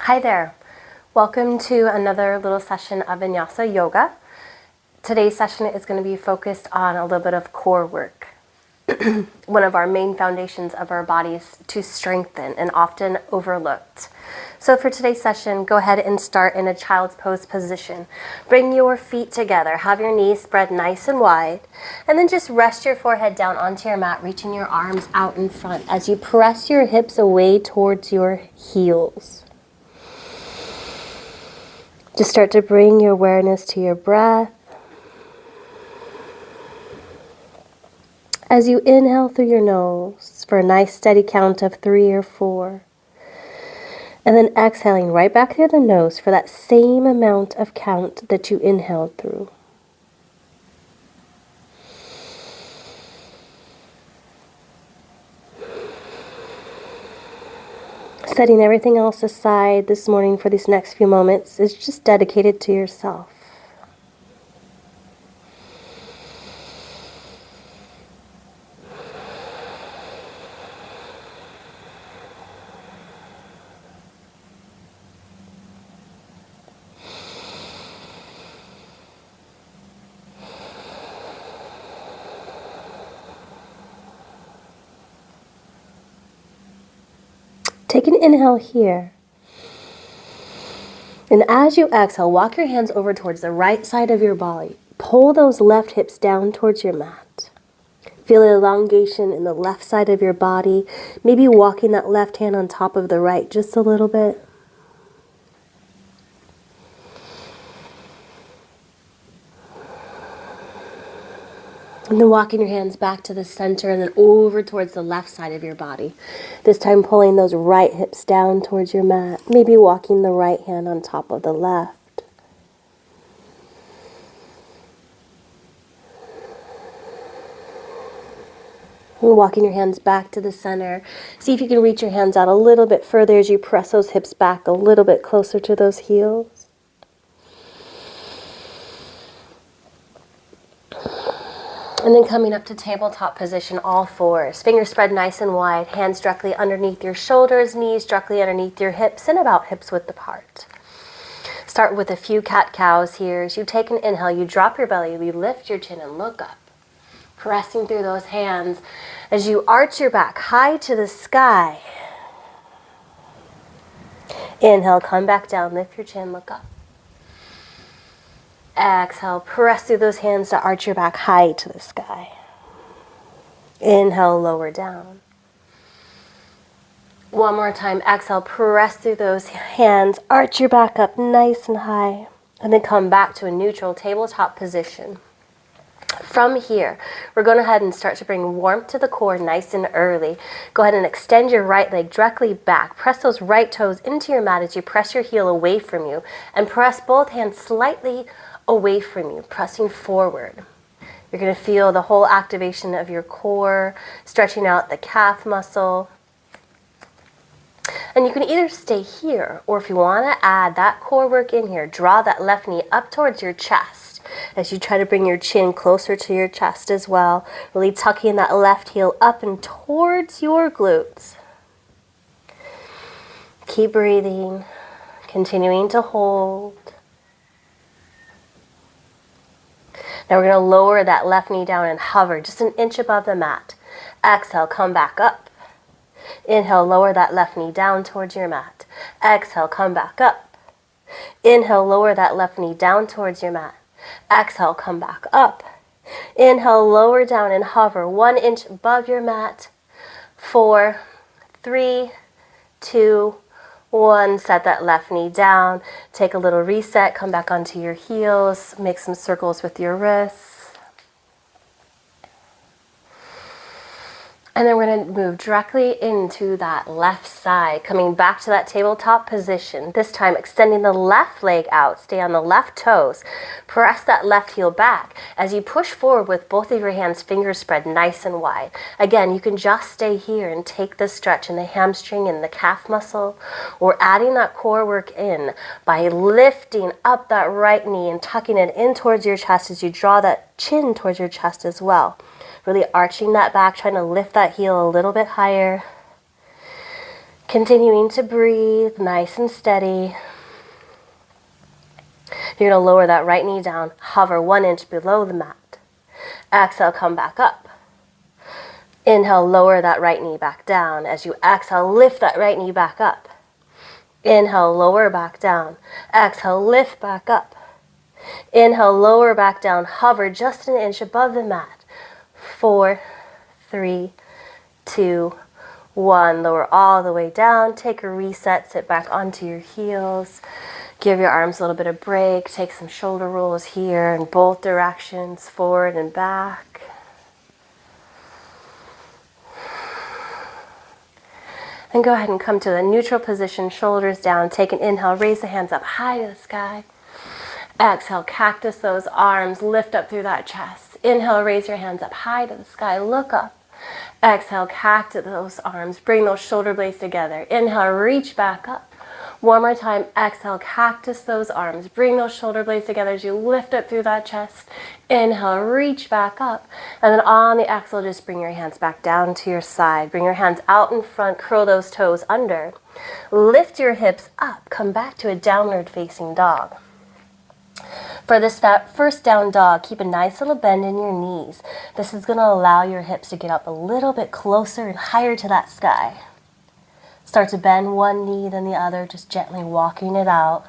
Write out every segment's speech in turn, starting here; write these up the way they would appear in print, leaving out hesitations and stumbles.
Hi there. Welcome to another little session of vinyasa yoga. Today's session is going to be focused on a little bit of core work. One of our main foundations of our bodies to strengthen and often overlooked. So for today's session, go ahead and start in a child's pose position. Bring your feet together, have your knees spread nice and wide, and then just rest your forehead down onto your mat, reaching your arms out in front as you press your hips away towards your heels. Just start to bring your awareness to your breath. As you inhale through your nose for a nice steady count of 3 or 4. And then exhaling right back through the nose for that same amount of count that you inhaled through. Setting everything else aside this morning for these next few moments is just dedicated to yourself. Take an inhale here. And as you exhale, walk your hands over towards the right side of your body. Pull those left hips down towards your mat. Feel an elongation in the left side of your body. Maybe walking that left hand on top of the right just a little bit. And then walking your hands back to the center and then over towards the left side of your body. This time pulling those right hips down towards your mat. Maybe walking the right hand on top of the left. And walking your hands back to the center. See if you can reach your hands out a little bit further as you press those hips back a little bit closer to those heels. And then coming up to tabletop position, all fours. Fingers spread nice and wide, hands directly underneath your shoulders, knees directly underneath your hips, and about hips width apart. Start with a few cat-cows here. As you take an inhale, you drop your belly, you lift your chin and look up. Pressing through those hands as you arch your back high to the sky. Inhale, come back down, lift your chin, look up. Exhale, press through those hands to arch your back high to the sky. Inhale, lower down. One more time, exhale, press through those hands, arch your back up nice and high, and then come back to a neutral tabletop position. From here, we're going to go ahead and start to bring warmth to the core nice and early. Go ahead and extend your right leg directly back. Press those right toes into your mat as you press your heel away from you, and press both hands slightly away from you, pressing forward. You're going to feel the whole activation of your core, stretching out the calf muscle. And you can either stay here, or if you want to add that core work in here, draw that left knee up towards your chest as you try to bring your chin closer to your chest as well, really tucking that left heel up and towards your glutes. Keep breathing, continuing to hold. Now we're going to lower that left knee down and hover just an inch above the mat. Exhale, come back up. Inhale, lower that left knee down towards your mat. Exhale, come back up. Inhale, lower that left knee down towards your mat. Exhale, come back up. Inhale, lower down and hover 1 inch above your mat. 4, 3, 2, 1. Set that left knee down. Take a little reset. Come back onto your heels. Make some circles with your wrists. And then we're going to move directly into that left side, coming back to that tabletop position. This time extending the left leg out, stay on the left toes. Press that left heel back as you push forward with both of your hands, fingers spread nice and wide. Again, you can just stay here and take the stretch in the hamstring and the calf muscle, or adding that core work in by lifting up that right knee and tucking it in towards your chest as you draw that chin towards your chest as well. Really arching that back, trying to lift that heel a little bit higher. Continuing to breathe nice and steady. You're going to lower that right knee down, hover 1 inch below the mat. Exhale, come back up. Inhale, lower that right knee back down. As you exhale, lift that right knee back up. Inhale, lower back down. Exhale, lift back up. Inhale, lower back down, hover just an inch above the mat. 4, 3, 2, 1. Lower all the way down. Take a reset, sit back onto your heels. Give your arms a little bit of break. Take some shoulder rolls here in both directions, forward and back. And go ahead and come to the neutral position, shoulders down. Take an inhale, raise the hands up high to the sky. Exhale, cactus those arms, lift up through that chest. Inhale, raise your hands up high to the sky, look up. Exhale, cactus those arms, bring those shoulder blades together. Inhale, reach back up. One more time, exhale, cactus those arms, bring those shoulder blades together as you lift up through that chest. Inhale, reach back up. And then on the exhale, just bring your hands back down to your side. Bring your hands out in front, curl those toes under. Lift your hips up, come back to a downward facing dog. For this first down dog, keep a nice little bend in your knees. This is going to allow your hips to get up a little bit closer and higher to that sky. Start to bend one knee, then the other, just gently walking it out.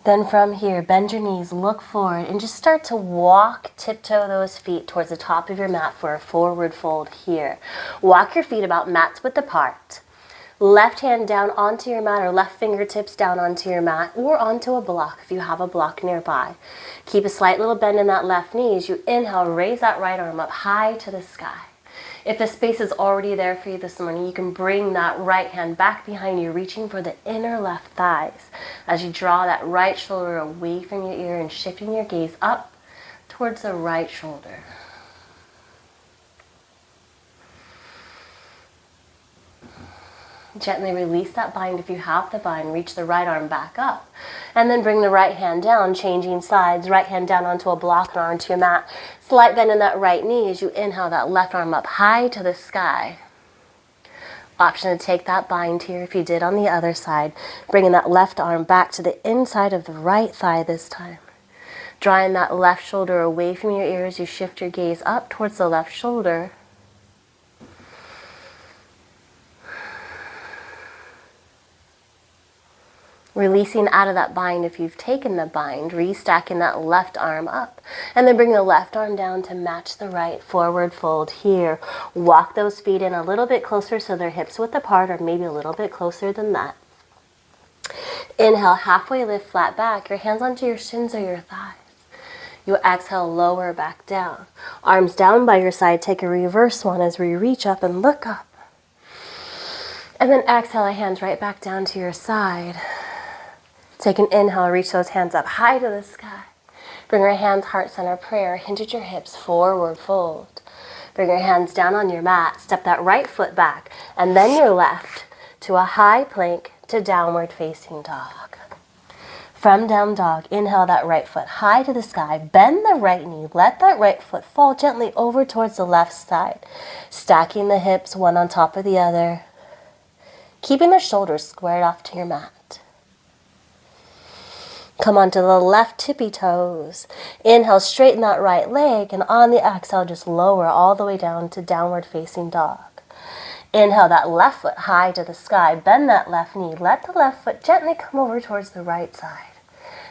Then from here, bend your knees, look forward, and just start to walk, tiptoe those feet towards the top of your mat for a forward fold here. Walk your feet about mat width apart. Left hand down onto your mat or left fingertips down onto your mat or onto a block if you have a block nearby. Keep a slight little bend in that left knee as you inhale, raise that right arm up high to the sky. If the space is already there for you this morning, you can bring that right hand back behind you, reaching for the inner left thighs as you draw that right shoulder away from your ear and shifting your gaze up towards the right shoulder. Gently release that bind if you have the bind. Reach the right arm back up. And then bring the right hand down, changing sides. Right hand down onto a block and onto your mat. Slight bend in that right knee as you inhale that left arm up high to the sky. Option to take that bind here if you did on the other side. Bringing that left arm back to the inside of the right thigh this time. Drawing that left shoulder away from your ear as you shift your gaze up towards the left shoulder. Releasing out of that bind if you've taken the bind, restacking that left arm up. And then bring the left arm down to match the right, forward fold here. Walk those feet in a little bit closer so they're hips width apart or maybe a little bit closer than that. Inhale, halfway lift, flat back. Your hands onto your shins or your thighs. You exhale, lower back down. Arms down by your side, take a reverse one as we reach up and look up. And then exhale, hands right back down to your side. Take an inhale, reach those hands up high to the sky. Bring your hands, heart center prayer, hinge at your hips, forward fold. Bring your hands down on your mat, step that right foot back, and then your left to a high plank to downward facing dog. From down dog, inhale that right foot high to the sky, bend the right knee, let that right foot fall gently over towards the left side, stacking the hips one on top of the other, keeping the shoulders squared off to your mat. Come onto the left tippy toes. Inhale, straighten that right leg, and on the exhale, just lower all the way down to downward facing dog. Inhale that left foot high to the sky, bend that left knee, let the left foot gently come over towards the right side.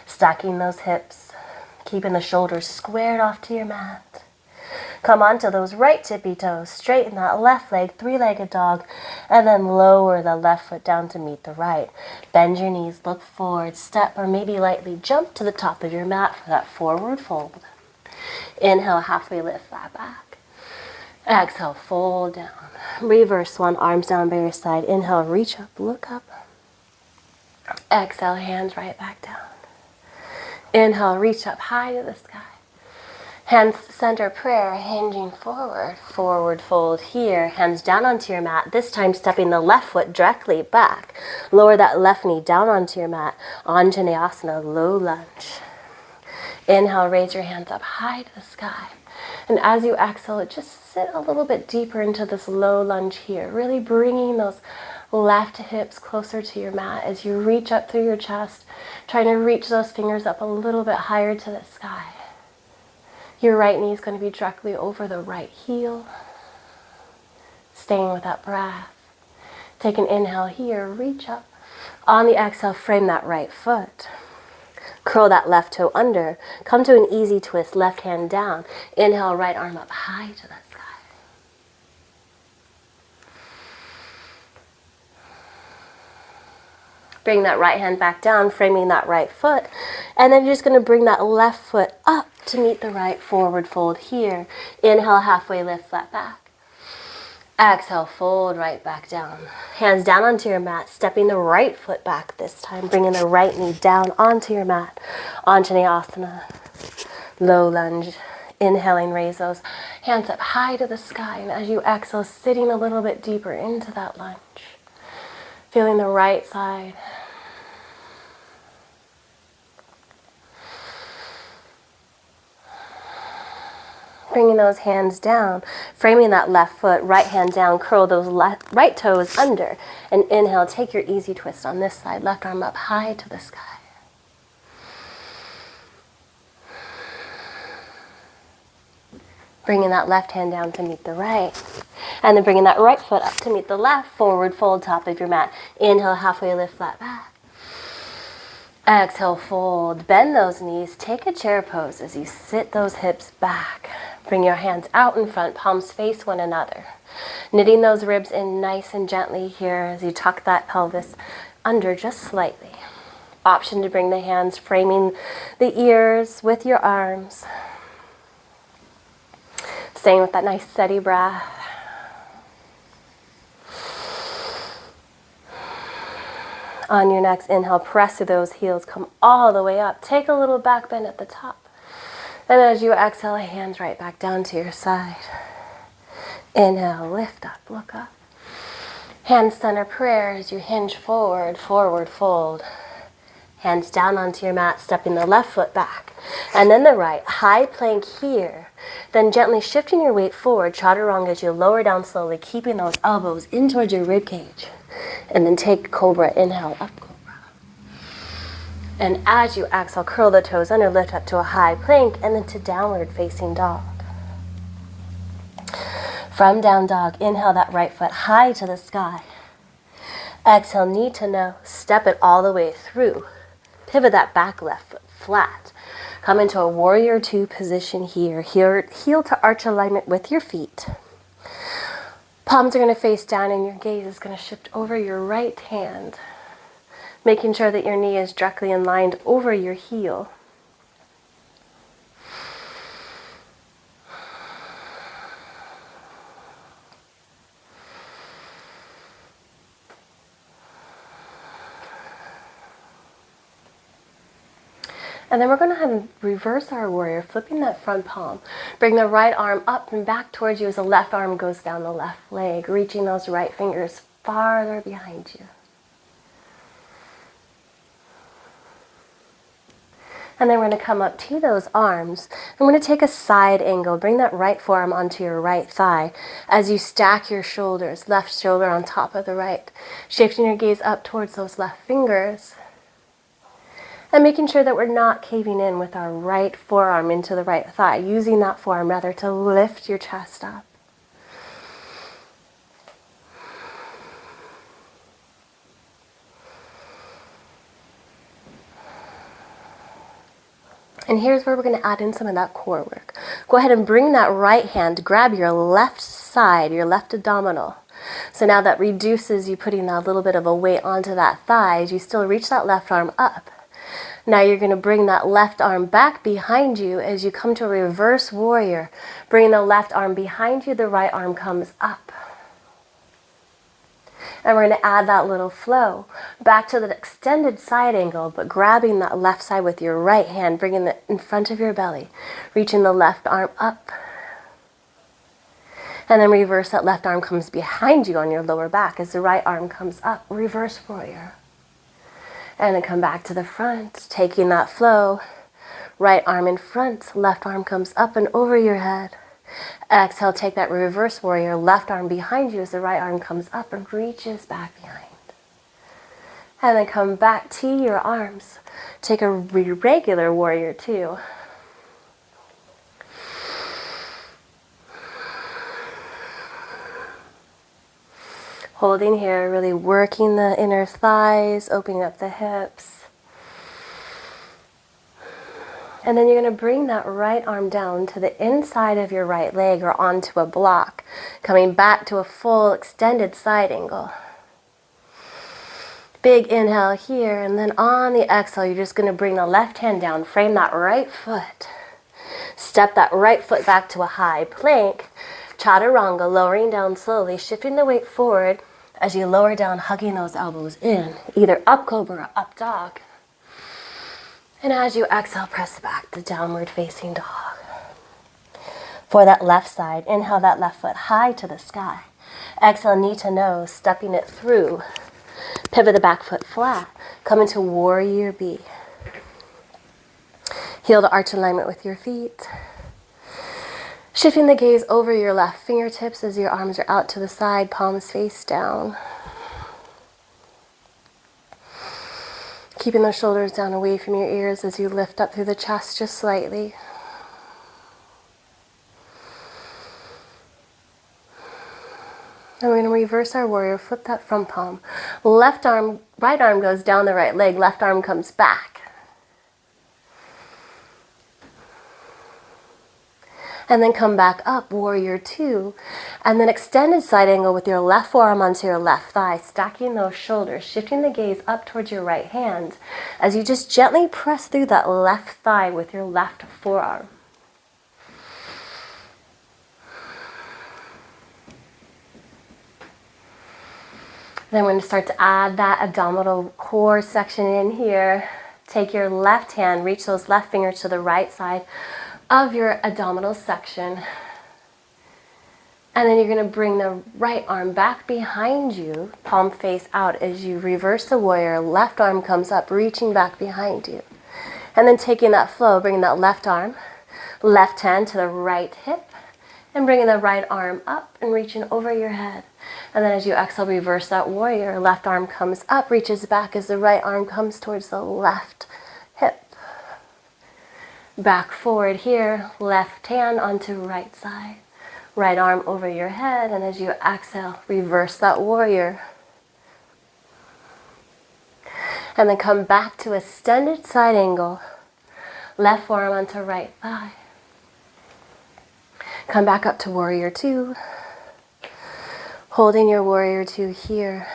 Stacking those hips, keeping the shoulders squared off to your mat. Come onto those right tippy toes, straighten that left leg, three-legged dog, and then lower the left foot down to meet the right. Bend your knees, look forward, step or maybe lightly jump to the top of your mat for that forward fold. Inhale, halfway lift, flat back. Exhale, fold down. Reverse one, arms down by your side. Inhale, reach up, look up. Exhale, hands right back down. Inhale, reach up high to the sky. Hands center prayer, hinging forward, forward fold here, hands down onto your mat, this time stepping the left foot directly back. Lower that left knee down onto your mat, Anjaneyasana, low lunge. Inhale, raise your hands up high to the sky. And as you exhale, just sit a little bit deeper into this low lunge here, really bringing those left hips closer to your mat as you reach up through your chest, trying to reach those fingers up a little bit higher to the sky. Your right knee is going to be directly over the right heel. Staying with that breath. Take an inhale here, reach up. On the exhale, frame that right foot. Curl that left toe under. Come to an easy twist, left hand down. Inhale, right arm up high to the sky. Bring that right hand back down, framing that right foot. And then you're just going to bring that left foot up to meet the right, forward fold here. Inhale, halfway lift, flat back. Exhale, fold right back down. Hands down onto your mat, stepping the right foot back this time, bringing the right knee down onto your mat. Anjaneyasana, low lunge. Inhaling, raise those hands up high to the sky. And as you exhale, sitting a little bit deeper into that lunge. Feeling the right side. Bringing those hands down, framing that left foot, right hand down, curl those right toes under. And inhale, take your easy twist on this side, left arm up high to the sky. Bringing that left hand down to meet the right. And then bringing that right foot up to meet the left, forward fold, top of your mat. Inhale, halfway lift, flat back. Exhale, fold, bend those knees, take a chair pose as you sit those hips back. Bring your hands out in front, palms face one another. Knitting those ribs in nice and gently here as you tuck that pelvis under just slightly. Option to bring the hands framing the ears with your arms. Staying with that nice steady breath. On your next inhale, press through those heels, come all the way up. Take a little back bend at the top. And as you exhale, hands right back down to your side. Inhale, lift up, look up. Hand center prayer as you hinge forward, forward fold. Hands down onto your mat, stepping the left foot back. And then the right, high plank here. Then gently shifting your weight forward, chaturanga as you lower down slowly, keeping those elbows in towards your rib cage. And then take cobra, inhale, up cobra. And as you exhale, curl the toes under, lift up to a high plank, and then to downward facing dog. From down dog, inhale that right foot high to the sky. Exhale, knee to nose, step it all the way through. Pivot that back left foot flat. Come into a warrior two position here. Heel to arch alignment with your feet. Palms are going to face down and your gaze is going to shift over your right hand, making sure that your knee is directly aligned over your heel. And then we're going to reverse our warrior, flipping that front palm. Bring the right arm up and back towards you as the left arm goes down the left leg, reaching those right fingers farther behind you. And then we're going to come up to those arms. I'm going to take a side angle. Bring that right forearm onto your right thigh as you stack your shoulders, left shoulder on top of the right. Shifting your gaze up towards those left fingers. And making sure that we're not caving in with our right forearm into the right thigh, using that forearm rather to lift your chest up. And here's where we're going to add in some of that core work. Go ahead and bring that right hand, grab your left side, your left abdominal. So now that reduces you putting a little bit of a weight onto that thigh as you still reach that left arm up. Now you're going to bring that left arm back behind you as you come to a reverse warrior. Bring the left arm behind you, the right arm comes up. And we're going to add that little flow back to the extended side angle, but grabbing that left side with your right hand, bringing it in front of your belly, reaching the left arm up. And then reverse, that left arm comes behind you on your lower back as the right arm comes up, reverse warrior. And then come back to the front, taking that flow, right arm in front, left arm comes up and over your head. Exhale, take that reverse warrior, left arm behind you as the right arm comes up and reaches back behind. And then come back to your arms. Take a regular warrior two. Holding here, really working the inner thighs, opening up the hips. And then you're going to bring that right arm down to the inside of your right leg or onto a block, coming back to a full extended side angle. Big inhale here, and then on the exhale, you're just going to bring the left hand down, frame that right foot. Step that right foot back to a high plank, chaturanga, lowering down slowly, shifting the weight forward as you lower down, hugging those elbows in, either up cobra or up dog. And as you exhale, press back to downward facing dog. For that left side, inhale that left foot high to the sky. Exhale, knee to nose, stepping it through. Pivot the back foot flat. Come into warrior B. Heel to arch alignment with your feet. Shifting the gaze over your left fingertips as your arms are out to the side, palms face down. Keeping those shoulders down away from your ears as you lift up through the chest just slightly. And we're going to reverse our warrior, flip that front palm. Left arm, right arm goes down the right leg, left arm comes back. And then come back up, warrior two. And then extended side angle with your left forearm onto your left thigh, stacking those shoulders, shifting the gaze up towards your right hand as you just gently press through that left thigh with your left forearm. Then we're going to start to add that abdominal core section in here. Take your left hand, reach those left fingers to the right side of your abdominal section. And then you're going to bring the right arm back behind you, palm face out as you reverse the warrior. Left arm comes up, reaching back behind you. And then taking that flow, bringing that left arm, left hand to the right hip, and bringing the right arm up and reaching over your head. And then as you exhale, reverse that warrior. Left arm comes up, reaches back as the right arm comes towards the left hip. Back forward here, left hand onto right side. Right arm over your head, and as you exhale, reverse that warrior. And then come back to extended side angle. Left forearm onto right thigh. Come back up to warrior two. Holding your warrior two here.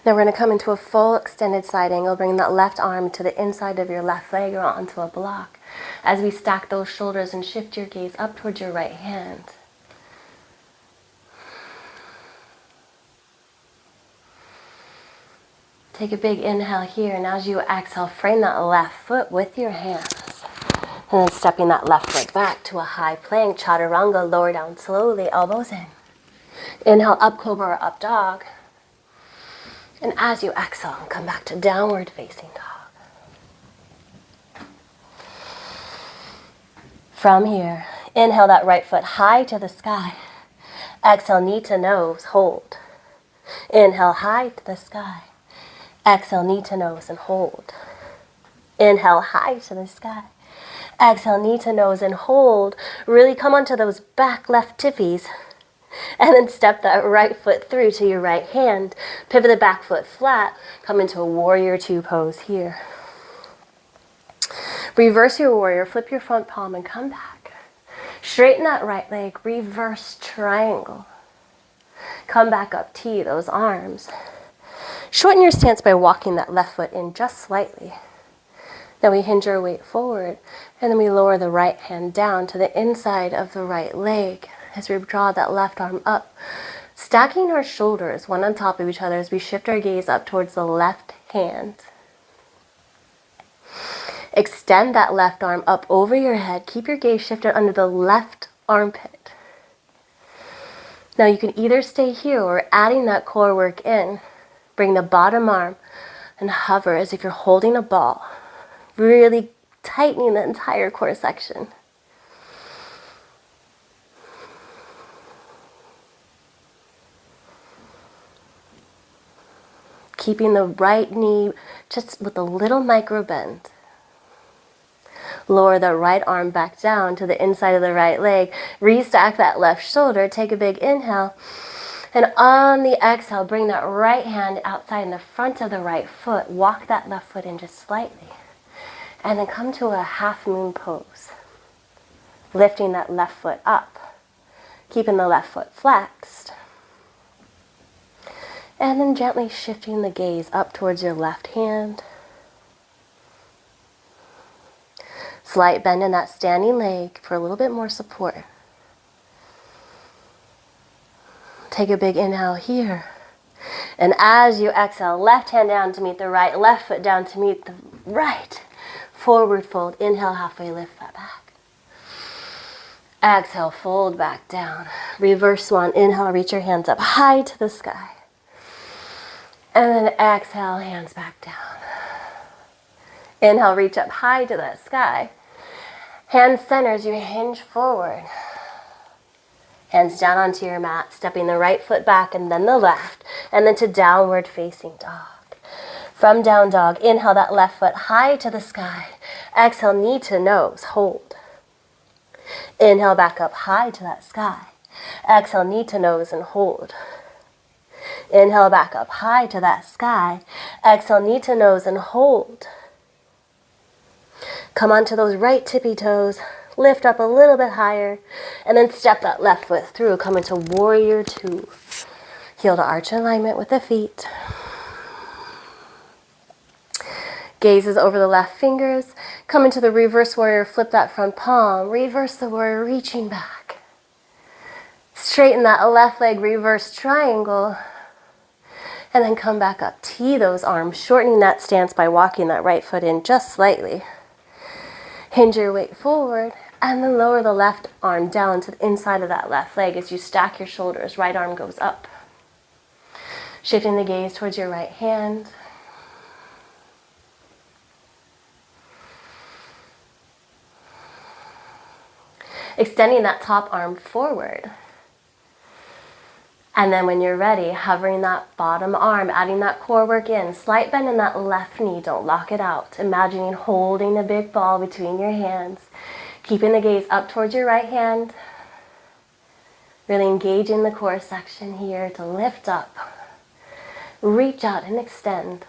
Now we're going to come into a full extended side angle, bringing that left arm to the inside of your left leg or onto a block. As we stack those shoulders and shift your gaze up towards your right hand. Take a big inhale here, and as you exhale, frame that left foot with your hands. And then stepping that left foot back to a high plank, chaturanga, lower down slowly, elbows in. Inhale, up cobra or up dog. And as you exhale, come back to downward facing dog. From here, inhale that right foot high to the sky. Exhale, knee to nose, hold. Inhale, high to the sky. Exhale, knee to nose and hold. Inhale, high to the sky. Exhale, knee to nose and hold. Really come onto those back left tippies. And then step that right foot through to your right hand. Pivot the back foot flat. Come into a warrior two pose here. Reverse your warrior. Flip your front palm and come back. Straighten that right leg. Reverse triangle. Come back up. Tee those arms. Shorten your stance by walking that left foot in just slightly. Now we hinge our weight forward, and then we lower the right hand down to the inside of the right leg as we draw that left arm up, stacking our shoulders one on top of each other as we shift our gaze up towards the left hand. Extend that left arm up over your head. Keep your gaze shifted under the left armpit. Now you can either stay here or adding that core work in. Bring the bottom arm and hover as if you're holding a ball, really tightening the entire core section. Keeping the right knee just with a little micro bend. Lower the right arm back down to the inside of the right leg. Restack that left shoulder. Take a big inhale. And on the exhale, bring that right hand outside in the front of the right foot. Walk that left foot in just slightly. And then come to a half moon pose. Lifting that left foot up. Keeping the left foot flexed. And then gently shifting the gaze up towards your left hand. Slight bend in that standing leg for a little bit more support. Take a big inhale here. And as you exhale, left hand down to meet the right, left foot down to meet the right. Forward fold. Inhale, halfway lift that back. Exhale, fold back down. Reverse swan. Inhale, reach your hands up high to the sky. And then exhale, hands back down. Inhale, reach up high to that sky. Hands center as you hinge forward. Hands down onto your mat, stepping the right foot back and then the left, and then to downward facing dog. From down dog, inhale that left foot high to the sky. Exhale, knee to nose, hold. Inhale back up high to that sky. Exhale, knee to nose and hold. Inhale back up high to that sky. Exhale, knee to nose and hold. Come onto those right tippy toes. Lift up a little bit higher. And then step that left foot through. Come into warrior two. Heel to arch alignment with the feet. Gazes over the left fingers. Come into the reverse warrior. Flip that front palm. Reverse the warrior, reaching back. Straighten that left leg, reverse triangle. And then come back up. Tee those arms, shortening that stance by walking that right foot in just slightly. Hinge your weight forward, and then lower the left arm down to the inside of that left leg as you stack your shoulders. Right arm goes up. Shifting the gaze towards your right hand. Extending that top arm forward. And then when you're ready, hovering that bottom arm, adding that core work in. Slight bend in that left knee, don't lock it out. Imagining holding a big ball between your hands. Keeping the gaze up towards your right hand. Really engaging the core section here to lift up. Reach out and extend.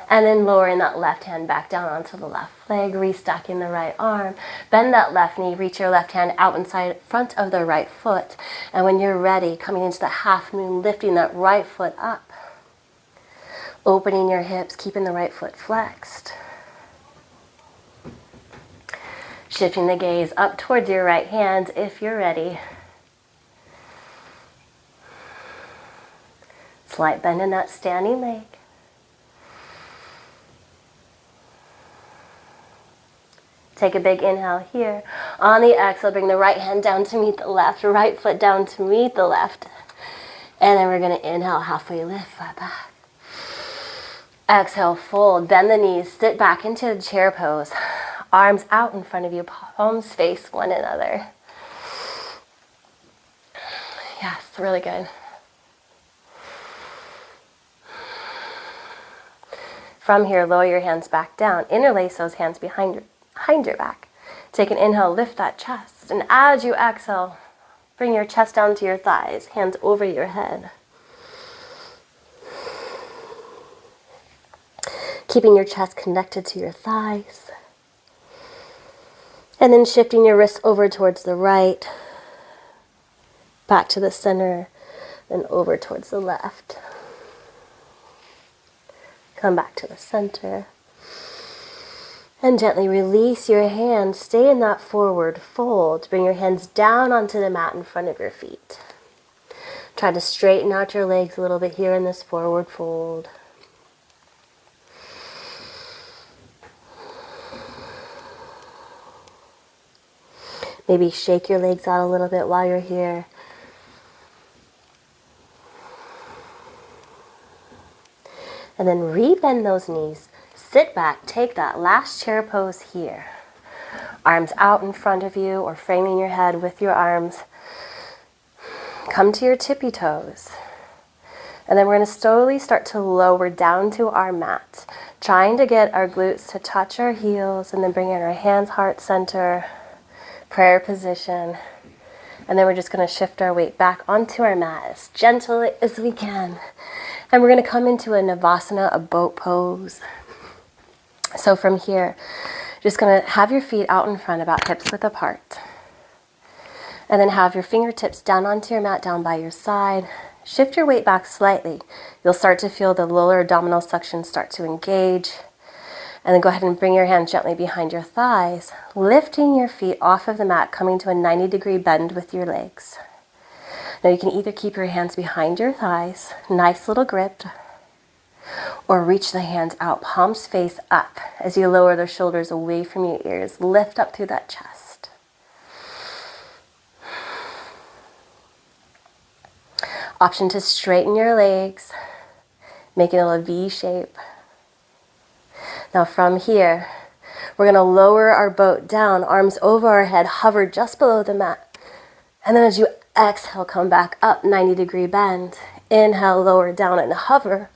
And then lowering that left hand back down onto the left leg, restacking the right arm. Bend that left knee, reach your left hand out inside front of the right foot. And when you're ready, coming into the half moon, lifting that right foot up. Opening your hips, keeping the right foot flexed. Shifting the gaze up towards your right hand if you're ready. Slight bend in that standing leg. Take a big inhale here. On the exhale, bring the right hand down to meet the left, right foot down to meet the left. And then we're going to inhale, halfway lift, flat back. Exhale, fold, bend the knees, sit back into the chair pose. Arms out in front of you, palms face one another. Yes, really good. From here, lower your hands back down. Interlace those hands behind your back. Take an inhale, lift that chest. And as you exhale, bring your chest down to your thighs, hands over your head. Keeping your chest connected to your thighs. And then shifting your wrists over towards the right, back to the center, then over towards the left. Come back to the center. And gently release your hands. Stay in that forward fold. Bring your hands down onto the mat in front of your feet. Try to straighten out your legs a little bit here in this forward fold. Maybe shake your legs out a little bit while you're here. And then rebend those knees. Sit back, take that last chair pose here. Arms out in front of you or framing your head with your arms. Come to your tippy toes. And then we're going to slowly start to lower down to our mat, trying to get our glutes to touch our heels, and then bring in our hands, heart center, prayer position. And then we're just going to shift our weight back onto our mat as gently as we can. And we're going to come into a Navasana, a boat pose. So from here, just going to have your feet out in front, about hips width apart. And then have your fingertips down onto your mat, down by your side. Shift your weight back slightly. You'll start to feel the lower abdominal section start to engage. And then go ahead and bring your hands gently behind your thighs, lifting your feet off of the mat, coming to a 90-degree bend with your legs. Now you can either keep your hands behind your thighs, nice little grip, or reach the hands out, palms face up as you lower the shoulders away from your ears. Lift up through that chest. Option to straighten your legs, making a little V shape. Now from here, we're going to lower our boat down, arms over our head, hover just below the mat. And then as you exhale, come back up, 90-degree bend. Inhale, lower down and hover.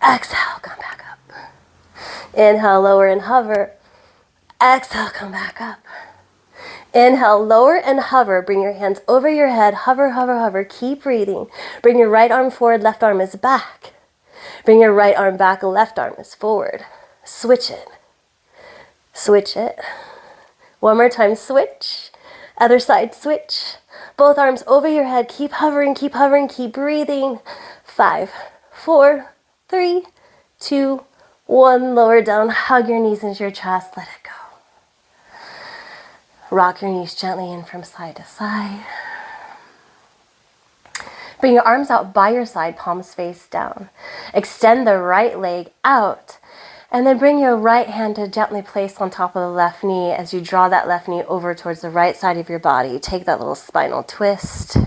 Exhale, come back up. Inhale, lower and hover. Exhale, come back up. Inhale, lower and hover. Bring your hands over your head. Hover, hover, hover. Keep breathing. Bring your right arm forward, left arm is back. Bring your right arm back, left arm is forward. Switch it. Switch it. One more time, switch. Other side, switch. Both arms over your head. Keep hovering, keep hovering, keep breathing. 5, 4, 3, 2, 1. Lower down, hug your knees into your chest, let it go. Rock your knees gently in from side to side. Bring your arms out by your side, palms face down. Extend the right leg out. And then bring your right hand to gently place on top of the left knee as you draw that left knee over towards the right side of your body. Take that little spinal twist.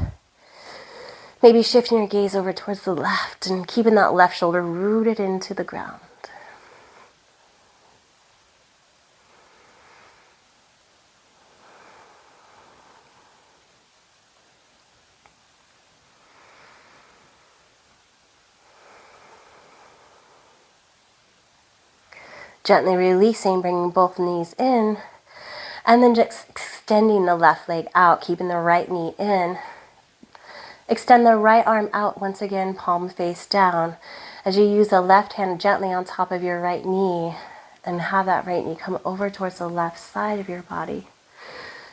Maybe shifting your gaze over towards the left and keeping that left shoulder rooted into the ground. Gently releasing, bringing both knees in, and then just extending the left leg out, keeping the right knee in. Extend the right arm out once again, palm face down, as you use the left hand gently on top of your right knee, and have that right knee come over towards the left side of your body.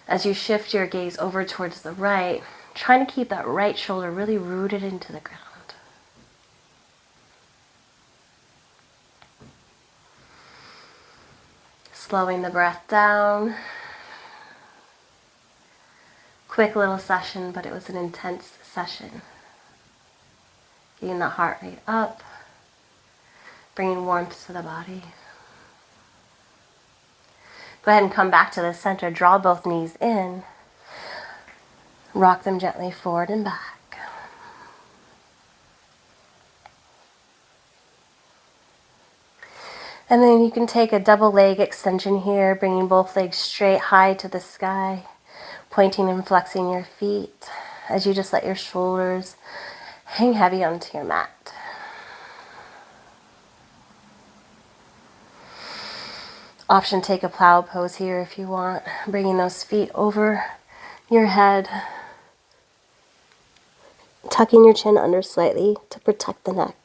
As you shift your gaze over towards the right, trying to keep that right shoulder really rooted into the ground. Slowing the breath down. Quick little session, but it was an intense session. Getting the heart rate up, bringing warmth to the body. Go ahead and come back to the center. Draw both knees in. Rock them gently forward and back. And then you can take a double leg extension here, bringing both legs straight high to the sky, pointing and flexing your feet as you just let your shoulders hang heavy onto your mat. Option, take a plow pose here if you want, bringing those feet over your head, tucking your chin under slightly to protect the neck.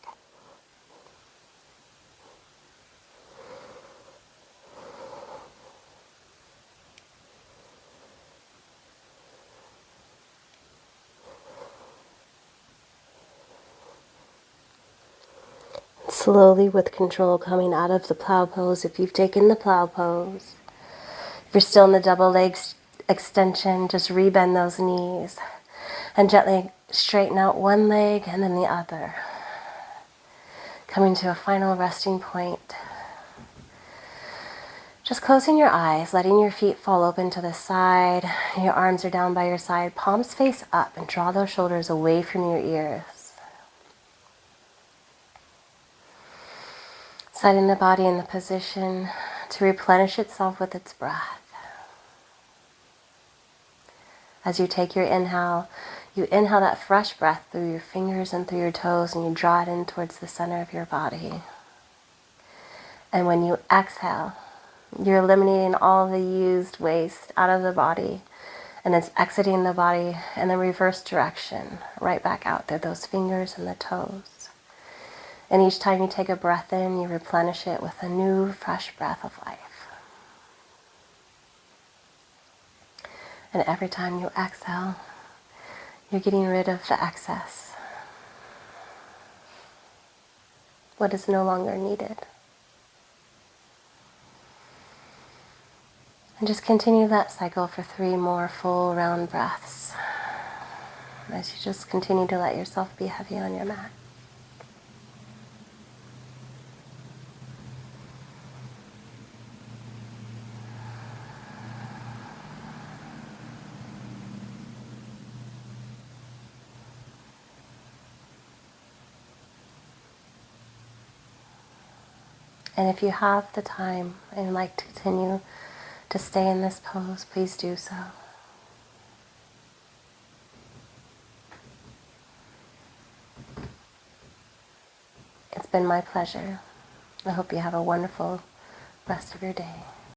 Slowly, with control, coming out of the plow pose. If you've taken the plow pose, if you're still in the double leg extension, just rebend those knees and gently straighten out one leg and then the other. Coming to a final resting point. Just closing your eyes, letting your feet fall open to the side. Your arms are down by your side, palms face up, and draw those shoulders away from your ears. Setting the body in the position to replenish itself with its breath. As you take your inhale, you inhale that fresh breath through your fingers and through your toes, and you draw it in towards the center of your body. And when you exhale, you're eliminating all the used waste out of the body, and it's exiting the body in the reverse direction, right back out through those fingers and the toes. And each time you take a breath in, you replenish it with a new, fresh breath of life. And every time you exhale, you're getting rid of the excess, what is no longer needed. And just continue that cycle for 3 more full round breaths as you just continue to let yourself be heavy on your mat. And if you have the time and like to continue to stay in this pose, please do so. It's been my pleasure. I hope you have a wonderful rest of your day.